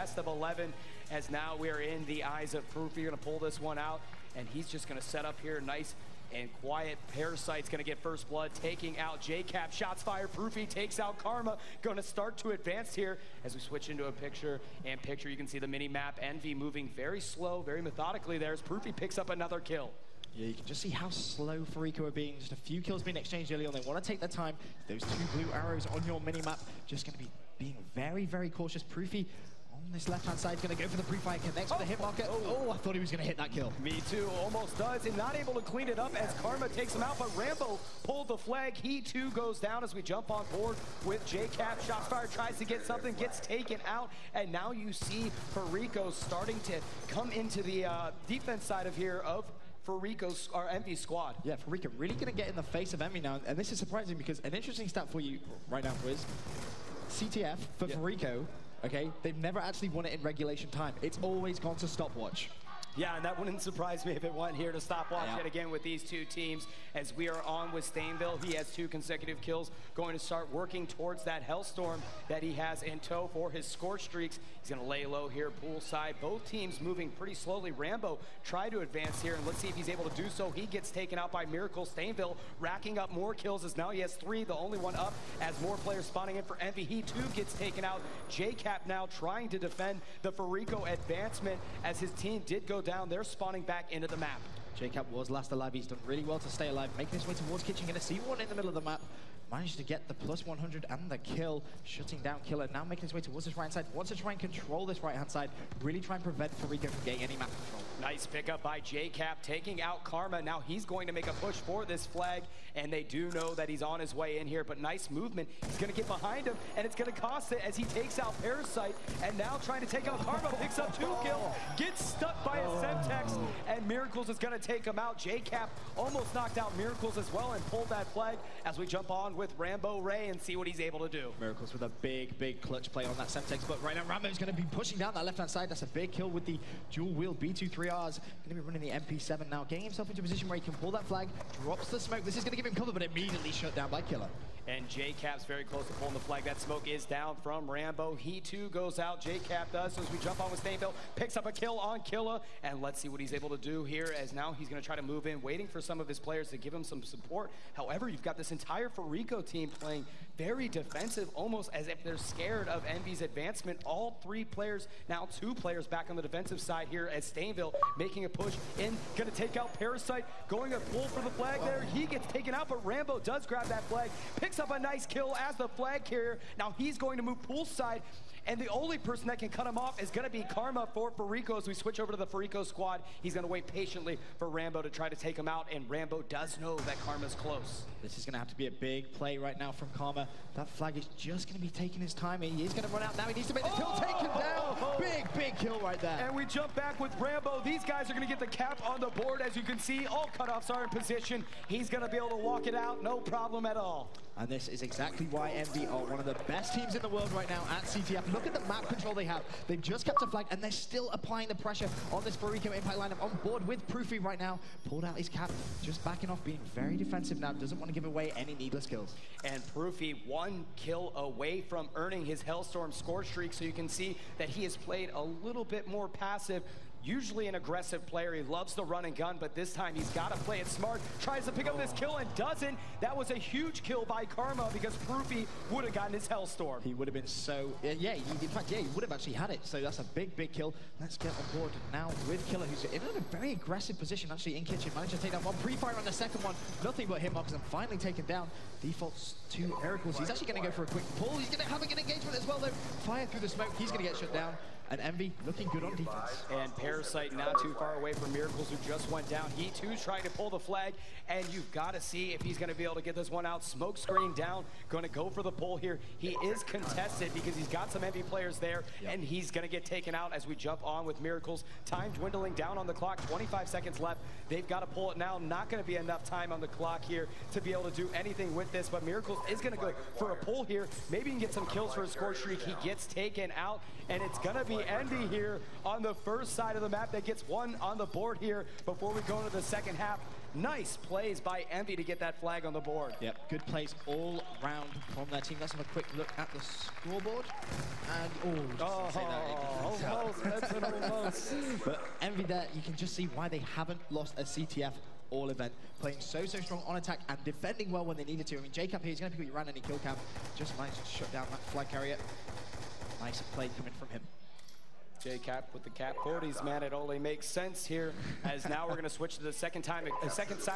best of 11, as now we are in the eyes of Proofy. You're going to pull this one out, and he's just going to set up here nice and quiet. Parasite's going to get first blood, taking out JCap. Shots fired. Proofy takes out Karma. Going to start to advance here as we switch into a picture. You can see the mini map. Envy moving very slow, very methodically there as Proofy picks up another kill. Yeah, you can just see how slow Fariko are being. Just a few kills being exchanged early on. They want to take their time. Those 2 blue arrows on your mini-map, just going to be being very, very cautious. Proofy on this left-hand side is going to go for the pre-fire, connects with the hit marker. Oh, I thought he was going to hit that kill. Me too, almost does, and not able to clean it up as Karma takes him out, but Rambo pulled the flag. He too goes down as we jump on board with JCap. Shots fired, tries to get something, gets taken out, and now you see Fariko starting to come into the defense side of here of Fariko's, or Envy's squad. Yeah, Fariko really going to get in the face of Envy now, and this is surprising because an interesting stat for you right now, Quiz. CTF for Fariko, okay, they've never actually won it in regulation time. It's always gone to stopwatch. Yeah, and that wouldn't surprise me if it went here to stopwatch yet again with these 2 teams. As we are on with Stainville, he has 2 consecutive kills, going to start working towards that Hellstorm that he has in tow for his score streaks. He's going to lay low here, poolside. Both teams moving pretty slowly. Rambo tried to advance here, and let's see if he's able to do so. He gets taken out by Miracle. Stainville racking up more kills as now he has 3, the only one up as more players spawning in for Envy. He too gets taken out. JCap now trying to defend the Fariko advancement as his team did go down. They're spawning back into the map. JCap was last alive. He's done really well to stay alive, making his way towards kitchen. Going to see one in the middle of the map. Managed to get the plus 100 and the kill, shutting down Killer. Now making his way towards this right-hand side. Wants to try and control this right-hand side. Really try and prevent Fariko from getting any map control. Nice pickup by JCap, taking out Karma. Now he's going to make a push for this flag, and they do know that he's on his way in here, but nice movement. He's going to get behind him, and it's going to cost it as he takes out Parasite, and now trying to take out Karma, picks up 2 kills, gets stuck by a Semtex, and Miracles is going to take him out. JCap almost knocked out Miracles as well and pulled that flag as we jump on with Rambo Ray and see what he's able to do. Miracles with a big, big clutch play on that Semtex, but right now Rambo's going to be pushing down that left-hand side. That's a big kill with the dual-wheel B23Rs. Going to be running the MP7 now, getting himself into a position where he can pull that flag, drops the smoke. This is going to give him cover, but immediately shut down by Killer. And JCap's very close to pulling the flag. That smoke is down from Rambo. He too goes out. JCap does. So as we jump on with Stainville, picks up a kill on Killa. And let's see what he's able to do here, as now he's going to try to move in, waiting for some of his players to give him some support. However, you've got this entire Fariko team playing very defensive, almost as if they're scared of Envy's advancement. All 3 players, now 2 players back on the defensive side here as Stainville making a push in. Going to take out Parasite, going a pull for the flag there. He gets taken out, but Rambo does grab that flag, picks up a nice kill as the flag carrier. Now he's going to move poolside, and the only person that can cut him off is going to be Karma for Fariko. As we switch over to the Fariko squad, he's going to wait patiently for Rambo to try to take him out, and Rambo does know that Karma's close. This is going to have to be a big play right now from Karma. That flag is just going to be taking his time. He is going to run out now. He needs to make the kill, take him down. Big, big kill right there. And we jump back with Rambo. These guys are going to get the cap on the board. As you can see, all cutoffs are in position. He's going to be able to walk it out, no problem at all. And this is exactly why Envy are one of the best teams in the world right now at CTF. Look at the map control they have. They've just kept a flag, and they're still applying the pressure on this Fariko impact lineup. On board with Proofy right now. Pulled out his cap, just backing off, being very defensive now. Doesn't want to give away any needless kills. And Proofy 1 kill away from earning his Hellstorm score streak, so you can see that he has played a little bit more passive. Usually an aggressive player. He loves the run and gun, but this time he's got to play it smart. Tries to pick up this kill and doesn't. That was a huge kill by Karma because Proofy would have gotten his Hellstorm. He would have been so... in fact, he would have actually had it. So that's a big, big kill. Let's get on board now with Killer, who's in a very aggressive position, actually, in kitchen. Managed to take down one. Pre-fire on the second one. Nothing but hit markers, and finally taken down. Defaults to Miracles. He's actually going to go for a quick pull. He's going to have an engagement as well, though. Fire through the smoke. He's going to get shut down. And Envy looking good on defense. And Parasite not too far away from Miracles, who just went down. He too is trying to pull the flag, and you've got to see if he's going to be able to get this one out. Smoke screen down, going to go for the pull here. He is contested because he's got some Envy players there, and he's going to get taken out as we jump on with Miracles. Time dwindling down on the clock, 25 seconds left. They've got to pull it now. Not going to be enough time on the clock here to be able to do anything with this, but Miracles is going to go for a pull here. Maybe he can get some kills for a score streak. He gets taken out, and it's going to be EnVy here on the first side of the map that gets one on the board here before we go into the second half. Nice plays by EnVy to get that flag on the board. Yep, good plays all round from their team. Let's have a quick look at the scoreboard. And, almost. But EnVy there, you can just see why they haven't lost a CTF all event. Playing so strong on attack and defending well when they needed to. I mean, JCap here is going to pick up your run any kill cam. Just managed to shut down that flag carrier. Nice play coming from him. JCap with the cap 40s, man, it only makes sense here, as now we're going to switch to the second side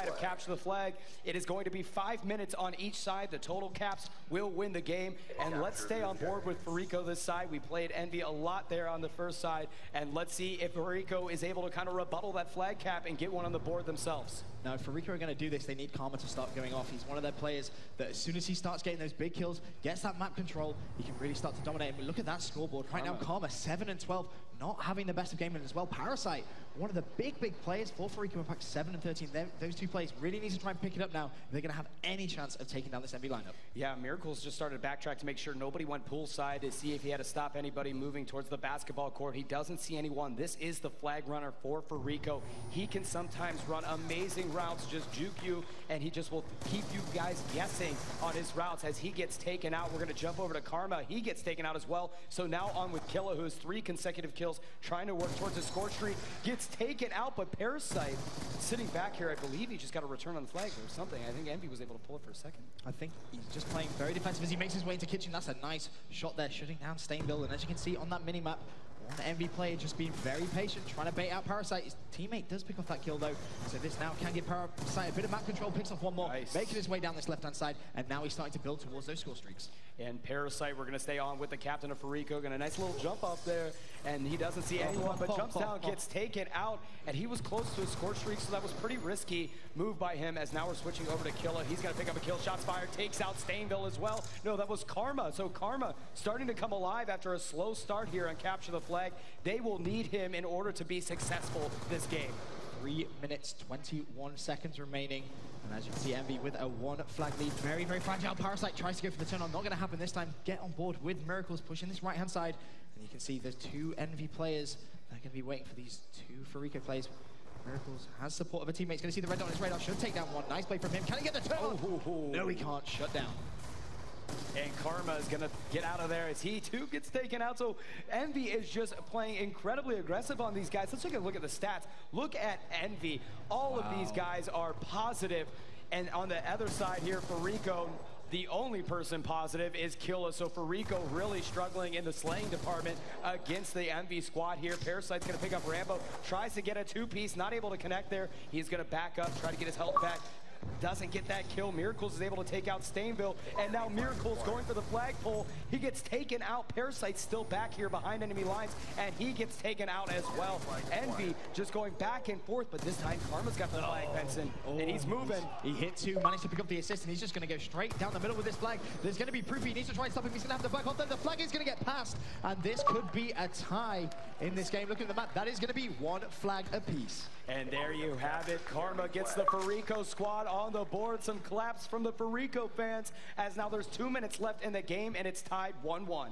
of capture the flag. It is going to be 5 minutes on each side. The total caps will win the game, and let's stay on board with Fariko this side. We played EnVy a lot there on the first side, and let's see if Fariko is able to kind of rebuttal that flag cap and get one on the board themselves. Now, if Fariko are going to do this, they need Karma to start going off. He's one of their players that as soon as he starts getting those big kills, gets that map control, he can really start to dominate. And look at that scoreboard. Right now, Karma 7 and 12, not having the best of game as well. Parasite, one of the big players for Fariko, in fact, 7 and 13. Those two players really need to try and pick it up now if they're going to have any chance of taking down this EnVy lineup. Yeah, Miracles just started to backtrack to make sure nobody went poolside to see if he had to stop anybody moving towards the basketball court. He doesn't see anyone. This is the flag runner for Fariko. He can sometimes run amazing routes, just juke you, and he just will keep you guys guessing on his routes. As he gets taken out, we're going to jump over to Karma. He gets taken out as well. So now on with Killa, who has 3 consecutive kills, trying to work towards a score streak, gets taken out, but Parasite sitting back here, I believe he just got a return on the flag or something. I think EnVy was able to pull it for a second. I think he's just playing very defensive as he makes his way into kitchen. That's a nice shot there, shutting down Stainville. And as you can see on that mini-map, one EnVy player just being very patient, trying to bait out Parasite. His teammate does pick off that kill though, so this now can give Parasite a bit of map control, picks off one more, making his way down this left-hand side, and now he's starting to build towards those score streaks. And Parasite, we're going to stay on with the captain of Fariko. Got a nice little jump up there, and he doesn't see anyone, but jumps down, gets taken out, and he was close to a score streak, so that was pretty risky move by him, as now we're switching over to Killa. He's going to pick up a kill, shots fired, takes out Stainville as well. No, that was Karma. So Karma starting to come alive after a slow start here on Capture the Flag. They will need him in order to be successful this game. 3 minutes, 21 seconds remaining. And as you can see, EnVy with a 1 flag lead. Very fragile. Parasite tries to go for the turn on. Not going to happen this time. Get on board with Miracles, pushing this right-hand side. And you can see there's 2 EnVy players that are going to be waiting for these 2 Fariko players. Miracles has support of a teammate. He's going to see the red dot on his radar. Should take down one. Nice play from him. Can he get the turn on? No, he can't. Shut down. And Karma is going to get out of there as he too gets taken out. So EnVy is just playing incredibly aggressive on these guys. Let's take a look at the stats. Look at EnVy. All of these guys are positive. And on the other side here, Fariko, the only person positive is Killa. So Fariko really struggling in the slaying department against the EnVy squad here. Parasite's going to pick up Rambo. Tries to get a 2-piece. Not able to connect there. He's going to back up, try to get his health back. Doesn't get that kill. Miracles is able to take out Stainville, and now Miracles going for the flagpole. He gets taken out. Parasite's still back here behind enemy lines, and he gets taken out as well. EnVy just going back and forth, but this time Karma's got the flag, Benson, and he's moving. He hit 2, managed to pick up the assist, and he's just going to go straight down the middle with this flag. There's going to be proof. He needs to try and stop him. He's going to have to back off. Then the flag is going to get passed, and this could be a tie in this game. Look at the map. That is going to be 1 flag apiece. And there you have it. Karma gets the Fariko squad on the board. Some claps from the Fariko fans, as now there's 2 minutes left in the game, and it's tied 1-1.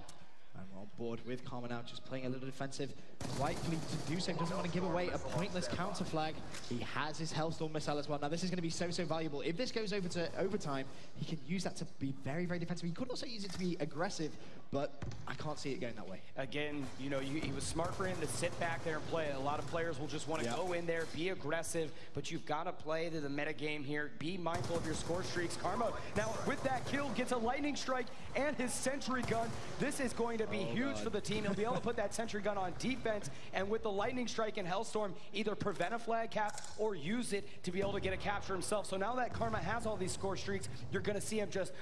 I'm on board with Karma now, just playing a little defensive. Rightfully to do so. Doesn't want to give away a pointless counter flag. He has his Hellstorm missile as well. Now this is going to be so valuable. If this goes over to overtime, he can use that to be very defensive. He could also use it to be aggressive, but I can't see it going that way. Again, you know, he was smart for him to sit back there and play. A lot of players will just want to go in there, be aggressive, but you've got to play to the meta game here. Be mindful of your score streaks. Karma, now with that kill, gets a lightning strike and his sentry gun. This is going to be huge for the team. He'll be able to put that sentry gun on defense, and with the lightning strike and Hellstorm, either prevent a flag cap or use it to be able to get a capture himself. So now that Karma has all these score streaks, you're going to see him just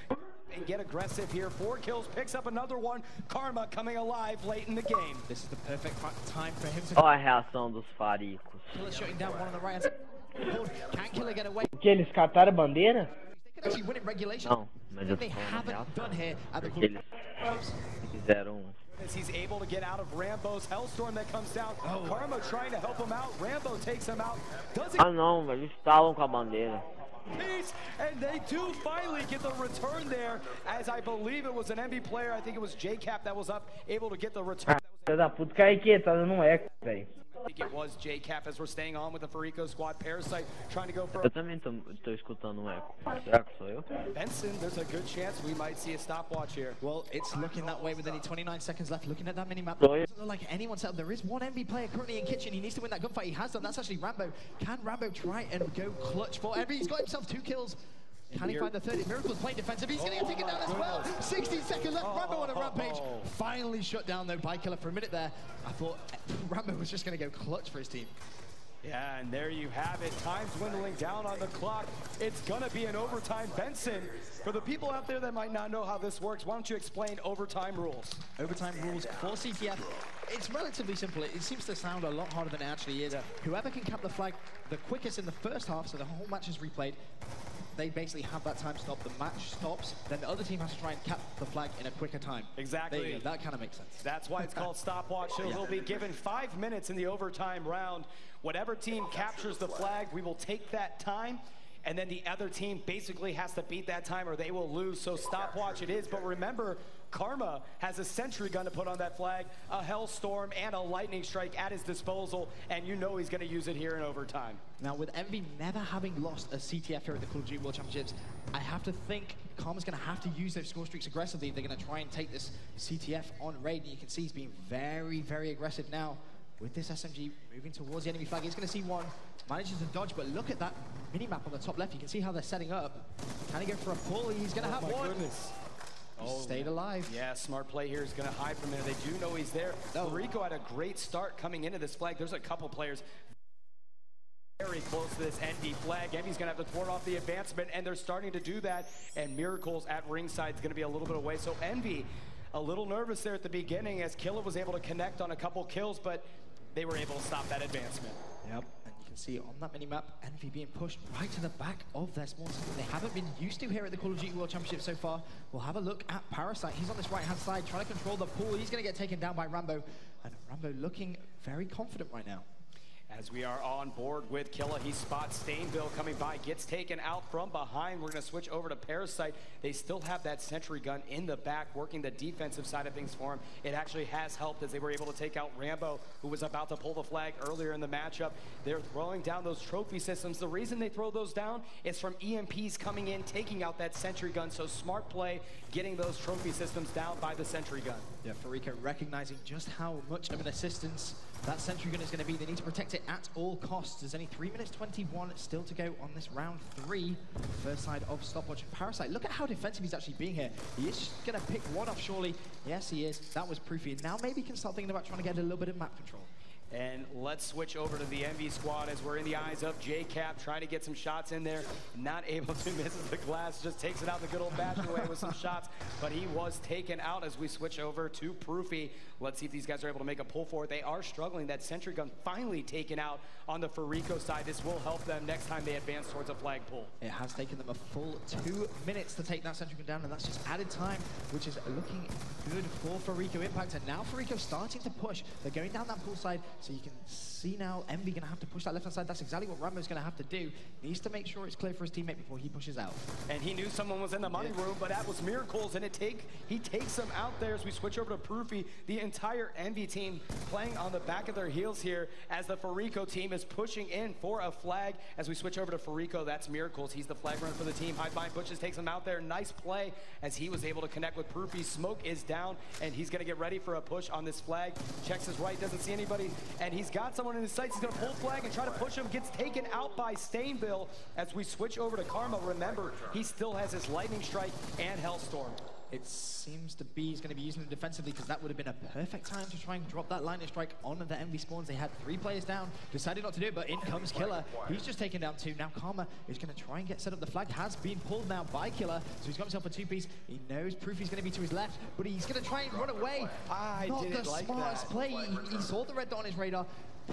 and get aggressive here. 4 kills, picks up another one. Karma coming alive late in the game. This is the perfect time for him to... Olha a reação dos Faricos. Killer shutting down one on the right hand side. Can Killer get away? Que eles cataram a bandeira? They could actually win in regulation. Não, mas eu tô They haven't done here at the porque eles fizeram. As he's able to get out of Rambo's Hellstorm that comes down. Karma trying to help him out. Rambo takes him out. Doesn't Ah não, eles estavam com a bandeira. piece, and they do finally get the return there, as I believe it was an EnVy player. I think it was JCap that was up, able to get the return. That was Filho da puta, cai aqui, tá dando um eco, velho. I think it was J-Cap as we're staying on with the Fariko squad. Parasite trying to go for Eu também tô escutando um eco. Será que sou eu? Benson. There's a good chance we might see a stopwatch here. Well, it's looking that way with only 29 seconds left. Looking at that minimap, Oh, yeah. it doesn't look like anyone's set up. There is one envy player currently in kitchen. He needs to win that gunfight. He has done. That's actually Rambo. Can Rambo try and go clutch for envy? He's got himself 2 kills. Can he find the third? Miracle's playing defensive. He's going to get taken down as well. 60 seconds left. Rambo on a rampage. Finally shut down though by Killer for a minute there. I thought Rambo was just going to go clutch for his team. Yeah, and there you have it. Time's dwindling down on the clock. It's gonna be an overtime. Benson, for the people out there that might not know how this works, why don't you explain overtime rules? Overtime rules for CTF. It's relatively simple. It seems to sound a lot harder than it actually is. Whoever can cap the flag the quickest in the first half, so the whole match is replayed, they basically have that time stop. The match stops, then the other team has to try and cap the flag in a quicker time. Exactly. There you go. That kind of makes sense. That's why it's called stopwatch. So he'll be given 5 minutes in the overtime round. Whatever team captures the flag, we will take that time, and then the other team basically has to beat that time or they will lose. So stopwatch it is. But remember, Karma has a sentry gun to put on that flag, a Hellstorm, and a Lightning Strike at his disposal, and you know he's going to use it here in overtime. Now, with Envy never having lost a CTF here at the Call of Duty World Championships, I have to think Karma's going to have to use those score streaks aggressively. They're going to try and take this CTF on raid, and you can see he's being very, very aggressive now. With this SMG moving towards the enemy flag, he's going to see one, manages to dodge, but look at that mini-map on the top left. You can see how they're setting up. Can he go for a pull? He's going to have one. Goodness. He stayed alive. Yeah, smart play here is going to hide from there. They do know he's there. Fariko had a great start coming into this flag. There's a couple players very close to this Envy flag. Envy's going to have to thwart off the advancement, and they're starting to do that. And Miracles at ringside is going to be a little bit away. So Envy, a little nervous there at the beginning as Killer was able to connect on a couple kills, but they were able to stop that advancement. Yep, and you can see on that mini-map, Envy being pushed right to the back of their small team. They haven't been used to here at the Call of Duty World Championship so far. We'll have a look at Parasite. He's on this right-hand side, trying to control the pool. He's going to get taken down by Rambo, and Rambo looking very confident right now. As we are on board with Killa, he spots Stainville coming by, gets taken out from behind. We're going to switch over to Parasite. They still have that sentry gun in the back, working the defensive side of things for him. It actually has helped as they were able to take out Rambo, who was about to pull the flag earlier in the matchup. They're throwing down those trophy systems. The reason they throw those down is from EMPs coming in, taking out that sentry gun. So smart play, getting those trophy systems down by the sentry gun. Yeah, Fariko recognizing just how much of an assistance that sentry gun is going to be. They need to protect it at all costs. There's only 3 minutes 21 still to go on this round 3. First side of stopwatch. Parasite, look at how defensive he's actually being here. He is going to pick one off, surely. Yes, he is. That was Proofy. Now maybe he can start thinking about trying to get a little bit of map control. And let's switch over to the Envy squad as we're in the eyes of J-Cap, trying to get some shots in there. Not able to, misses the glass, just takes it out the good old-fashioned way with some shots. But he was taken out as we switch over to Proofy. Let's see if these guys are able to make a pull for it. They are struggling. That sentry gun finally taken out on the Fariko side. This will help them next time they advance towards a flag pull. It has taken them a full 2 minutes to take that sentry gun down, and that's just added time, which is looking good for Fariko Impact. And now Fariko starting to push. They're going down that pool side, so you can see now Envy going to have to push that left-hand side. That's exactly what Rambo's going to have to do. Needs to make sure it's clear for his teammate before he pushes out. And he knew someone was in the money room, but that was Miracles, and he takes them out there as we switch over to Proofy. The entire Envy team playing on the back of their heels here as the Fariko team is pushing in for a flag. As we switch over to Fariko, that's Miracles. He's the flag runner for the team. High bind pushes, takes him out there. Nice play as he was able to connect with Proofy. Smoke is down, and he's going to get ready for a push on this flag. Checks his right, doesn't see anybody, and he's got someone in his sights. He's going to pull flag and try to push him. Gets taken out by Stainville as we switch over to Karma. Remember, he still has his Lightning Strike and Hellstorm. It seems to be he's going to be using them defensively, because that would have been a perfect time to try and drop that Lightning Strike on the Envy spawns. They had 3 players down, decided not to do it, but in comes Killer. He's just taken down 2. Now Karma is going to try and get set up. The flag has been pulled now by Killer, so he's got himself a 2-piece. He knows Proofy's going to be to his left, but he's going to try and run away. Not the smartest play. He saw the red dot on his radar.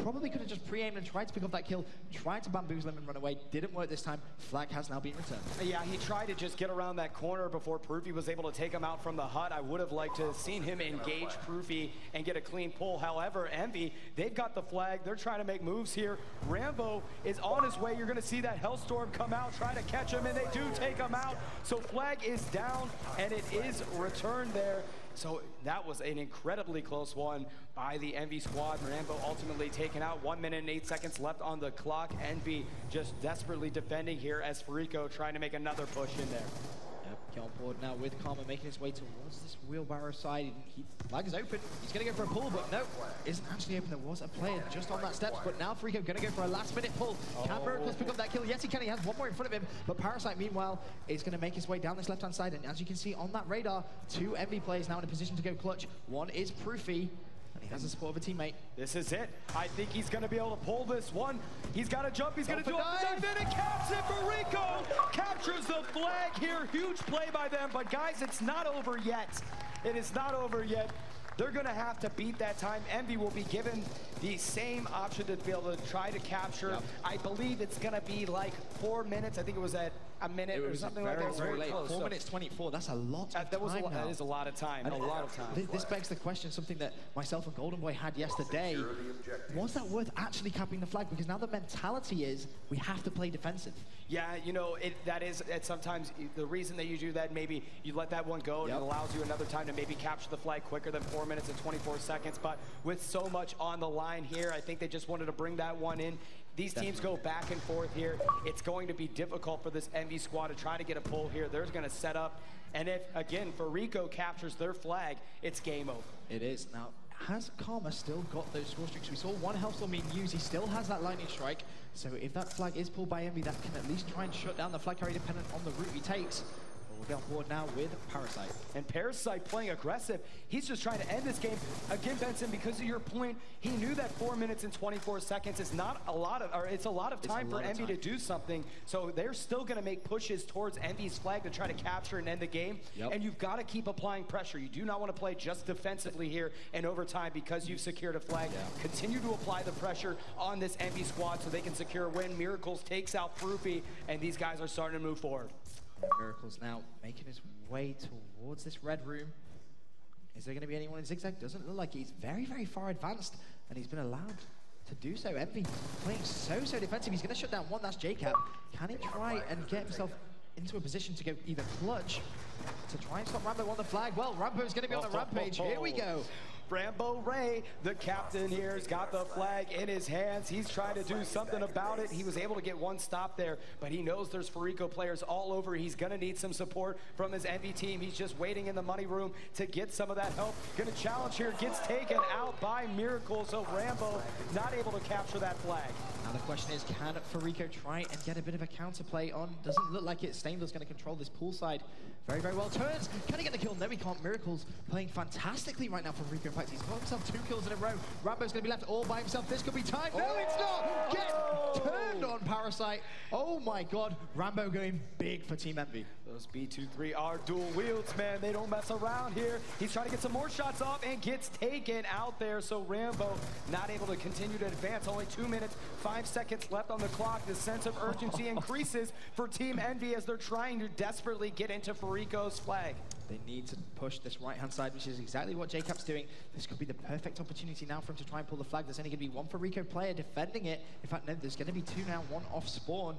Probably could have just pre-aimed and tried to pick up that kill, tried to bamboozle him and run away. Didn't work this time. Flag has now been returned. Yeah, he tried to just get around that corner before Proofy was able to take him out from the hut. I would have liked to have seen him engage Proofy and get a clean pull. However, Envy, they've got the flag. They're trying to make moves here. Rambo is on his way. You're going to see that Hellstorm come out, try to catch him, and they do take him out. So flag is down, and it is returned there. So that was an incredibly close one by the EnVy squad. Rambo ultimately taken out. 1 minute and 8 seconds left on the clock. EnVy just desperately defending here as Fariko trying to make another push in there. Get on board now with Karma making his way towards this wheelbarrow side. Flag is open. He's going to go for a pull, but no, isn't actually open. There was a player just on that steps, but now Fariko going to go for a last-minute pull. Can Miracles pick up that kill? Yes, he can. He has one more in front of him, but Parasite, meanwhile, is going to make his way down this left-hand side. And as you can see on that radar, 2 EnVy players now in a position to go clutch. One is Proofy. And he has the support of a teammate. This is it. I think he's going to be able to pull this one. He's got to jump. He's going to do it. And then it caps it. Fariko captures the flag here. Huge play by them. But guys, it's not over yet. It is not over yet. They're going to have to beat that time. EnVy will be given the same option to be able to try to capture. Yep. I believe it's going to be like 4 minutes. I think it was at a minute or something like that. It was very late. 4 minutes 24. That's a lot of time. That is a lot of time. And a lot of time. This begs the question, something that myself and Golden Boy had yesterday. Was that worth actually capping the flag? Because now the mentality is we have to play defensive. Yeah, you know, sometimes the reason that you do that, maybe you let that one go and it allows you another time to maybe capture the flag quicker than 4 minutes and 24 seconds. But with so much on the line here, I think they just wanted to bring that one in. These teams go back and forth here. It's going to be difficult for this EnVy squad to try to get a pull here. They're going to set up. And if, again, Fariko captures their flag, it's game over. It is. Now, has Karma still got those score streaks? We saw one health storm being used. He still has that lightning strike. So if that flag is pulled by EnVy, that can at least try and shut down the flag carrier dependent on the route he takes. We'll get on board now with Parasite. And Parasite playing aggressive. He's just trying to end this game. Again, Benson, because of your point, he knew that 4 minutes and 24 seconds is not a lot of, or it's a lot of time for EnVy to do something. So they're still going to make pushes towards EnVy's flag to try to capture and end the game. And you've got to keep applying pressure. You do not want to play just defensively here in overtime because you've secured a flag. Continue to apply the pressure on this EnVy squad so they can secure a win. Miracles takes out Proofy, and these guys are starting to move forward. Miracles now making his way towards this red room. Is there going to be anyone in zigzag? Doesn't look like he's very, very far advanced, and he's been allowed to do so. EnVy playing so defensive. He's going to shut down one. That's JCap. Can he try and get himself into a position to go either clutch to try and stop Rambo on the flag? Well, Rambo's going to be on a rampage. Here we go. Rambo Ray, the captain here, has got the flag in his hands. He's trying to do something about it. He was able to get one stop there, but he knows there's Fariko players all over. He's going to need some support from his EnVy team. He's just waiting in the money room to get some of that help. Going to challenge here, gets taken out by Miracle, so Rambo not able to capture that flag. Now the question is, can Fariko try and get a bit of a counterplay on? Doesn't look like it. Stainville's going to control this pool side very, very well. Turns. Can he get the kill? No, he can't. Miracle's playing fantastically right now for Fariko. In fact, he's got himself 2 kills in a row. Rambo's going to be left all by himself. This could be time. No, it's not. Get turned on, Parasite. Oh my God. Rambo going big for Team EnVy. Those B23 are dual wields, man. They don't mess around here. He's trying to get some more shots off and gets taken out there. So Rambo not able to continue to advance. Only 2 minutes, 5 seconds left on the clock. The sense of urgency increases for Team EnVy as they're trying to desperately get into Fariko's flag. They need to push this right-hand side, which is exactly what JCap's doing. This could be the perfect opportunity now for him to try and pull the flag. There's only going to be one Fariko player defending it. In fact, no, there's going to be 2 now, 1 off spawn.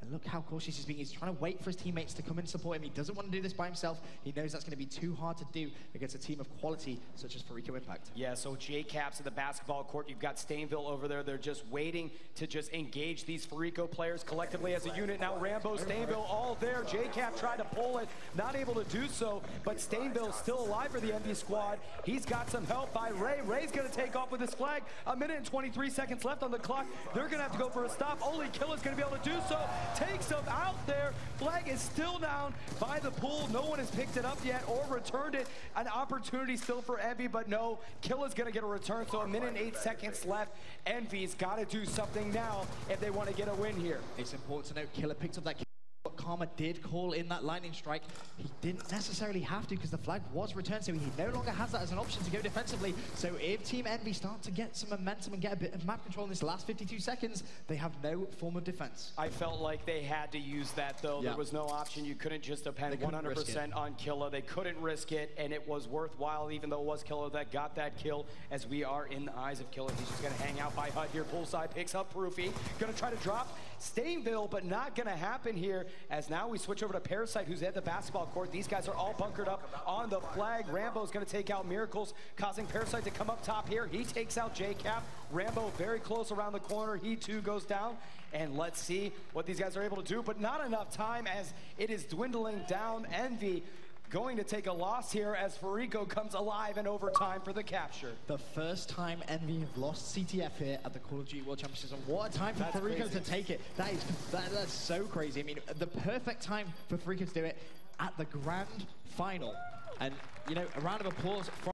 And look how cautious he's being. He's trying to wait for his teammates to come and support him. He doesn't want to do this by himself. He knows that's going to be too hard to do against a team of quality such as Fariko Impact. Yeah, so JCap's at the basketball court. You've got Stainville over there. They're just waiting to just engage these Fariko players collectively as a unit. Now Rambo, Stainville all there. JCap tried to pull it, not able to do so, but Stainville's still alive for the EnVy squad. He's got some help by Ray. Ray's going to take off with his flag. 1 minute and 23 seconds left on the clock. They're going to have to go for a stop. Only Killer's going to be able to do so. Takes him out there. Flag is still down by the pool. No one has picked it up yet or returned it. An opportunity still for EnVy, but no. Killer's going to get a return, so 1 minute and 8 seconds left. EnVy's got to do something now if they want to get a win here. It's important to note Killer picked up that kill. But Karma did call in that lightning strike. He didn't necessarily have to because the flag was returned, so he no longer has that as an option to go defensively. So if Team EnVy start to get some momentum and get a bit of map control in this last 52 seconds, they have no form of defense. I felt like they had to use that, though. There was no option. You couldn't just depend 100% on Killer. They couldn't risk it, and it was worthwhile, even though it was Killer that got that kill, as we are in the eyes of Killer. He's just going to hang out by HUD here. Poolside picks up Proofy. Going to try to drop. Stainville, but not gonna happen here, as now we switch over to Parasite, who's at the basketball court. These guys are all bunkered up on the flag. Rambo's gonna take out Miracles, causing Parasite to come up top here. He takes out JCap. Rambo very close around the corner. He too goes down. And let's see what these guys are able to do, but not enough time as it is dwindling down. Envy going to take a loss here as Fariko comes alive in overtime for the capture. The first time Envy have lost CTF here at the Call of Duty World Championships, and what a time for Fariko to take it. That's so crazy. I mean, the perfect time for Fariko to do it at the grand final. And, you know, a round of applause from